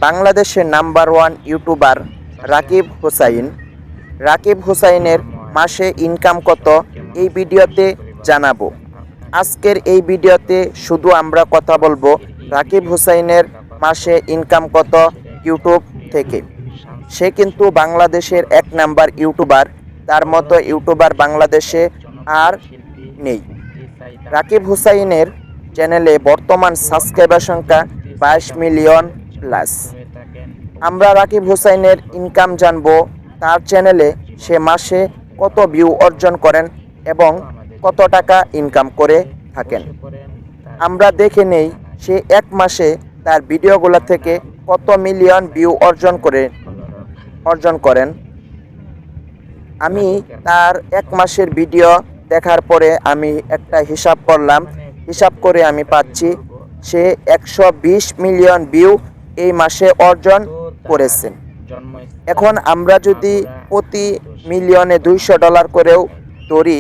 বাংলাদেশের number 1 YouTuber Rakib Hussain. Rakib হুসাইনের মাসে ইনকাম কত এই ভিডিওতে জানাবো। আজকের এই ভিডিওতে শুধু আমরা কথা বলবো রাকিব হুসাইনের মাসে ইনকাম কত ইউটিউব থেকে। সে কিন্তু বাংলাদেশের 1 নাম্বার ইউটিউবার, তার মতো ইউটিউবার বাংলাদেশে আর নেই। রাকিব হুসাইনের চ্যানেলে বর্তমান সাবস্ক্রাইবার সংখ্যা 22 মিলিয়ন প্লাস। আমরা রাকিব হুসাইনের ইনকাম জানবো, তার চ্যানেলে সে মাসে কত ভিউ অর্জন করেন এবং কত টাকা ইনকাম করে থাকেন। আমরা দেখে নেই সে এক মাসে তার ভিডিওগুলো থেকে কত মিলিয়ন ভিউ অর্জন করেন। আমি তার এক মাসের ভিডিও দেখার পরে আমি একটা হিসাব করলাম, হিসাব করে আমি পাচ্ছি সে 120 মিলিয়ন ভিউ এই মাসে অর্জন করেছেন। এখন আমরা যদি প্রতি মিলিয়নে $200 করেও ধরি,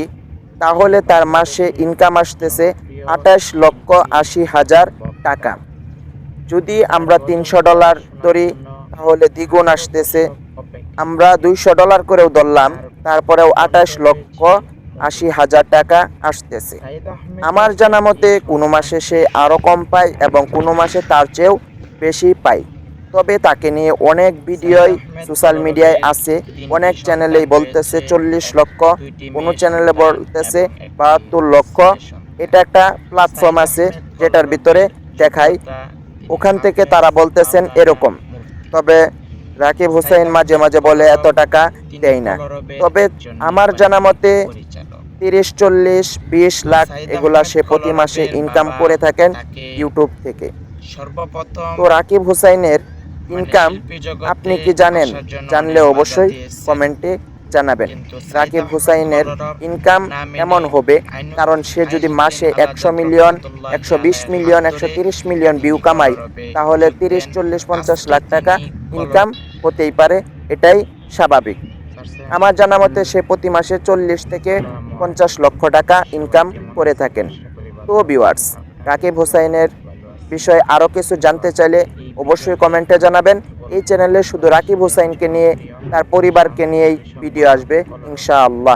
তাহলে তার মাসে ইনকাম আসতেছে 28,80,000 টাকা। যদি আমরা $300 ধরি তাহলে দ্বিগুণ আসতেছে। আমরা $200 করেও ধরলাম, তারপরেও 28,80,000 টাকা আসতেছে। আমার জানা মতে কোনো মাসে সে আরও কম পায় এবং কোনো মাসে তার চেয়েও বেশি পায়। তবে তাকে নিয়ে অনেক ভিডিওই সোশ্যাল মিডিয়ায় আছে, অনেক চ্যানেলেই বলতেছে 40 লক্ষ, কোনো চ্যানেলে বলতেছে 72 লক্ষ। এটা একটা প্ল্যাটফর্ম আছে যেটার ভিতরে দেখায়, ওখান থেকে তারা বলতেছেন এরকম। তবে রাকিব হুসাইন মাঝে মাঝে বলে এত টাকা দেয় না। তবে আমার জানা মতে 30, 40, 20 লাখ এগুলা সে প্রতি মাসে ইনকাম করে থাকেন ইউটিউব থেকে। তো রাকিব হুসাইনের ইনকাম আপনি কি জানেন? জানলে অবশ্যই কমেন্টে জানাবেন। রাকিব হুসাইনের ইনকাম এমন হবে, কারণ সে যদি মাসে 100 মিলিয়ন, 120 মিলিয়ন, 130 মিলিয়ন ভিউ কামায়, তাহলে 30, 40, 50 লাখ টাকা ইনকাম হতেই পারে, এটাই স্বাভাবিক। আমার জানা মতে সে প্রতি মাসে 40 থেকে 50 লক্ষ টাকা ইনকাম করে থাকেন। তো ভিউয়ার্স, রাকিব হুসাইনের বিষয়ে আরও কিছু জানতে চাইলে অবশ্যই কমেন্টে জানাবেন। এই চ্যানেলে শুধু রাকিব হুসাইনকে নিয়ে, তার পরিবারকে নিয়েই ভিডিও আসবে ইনশাআল্লাহ।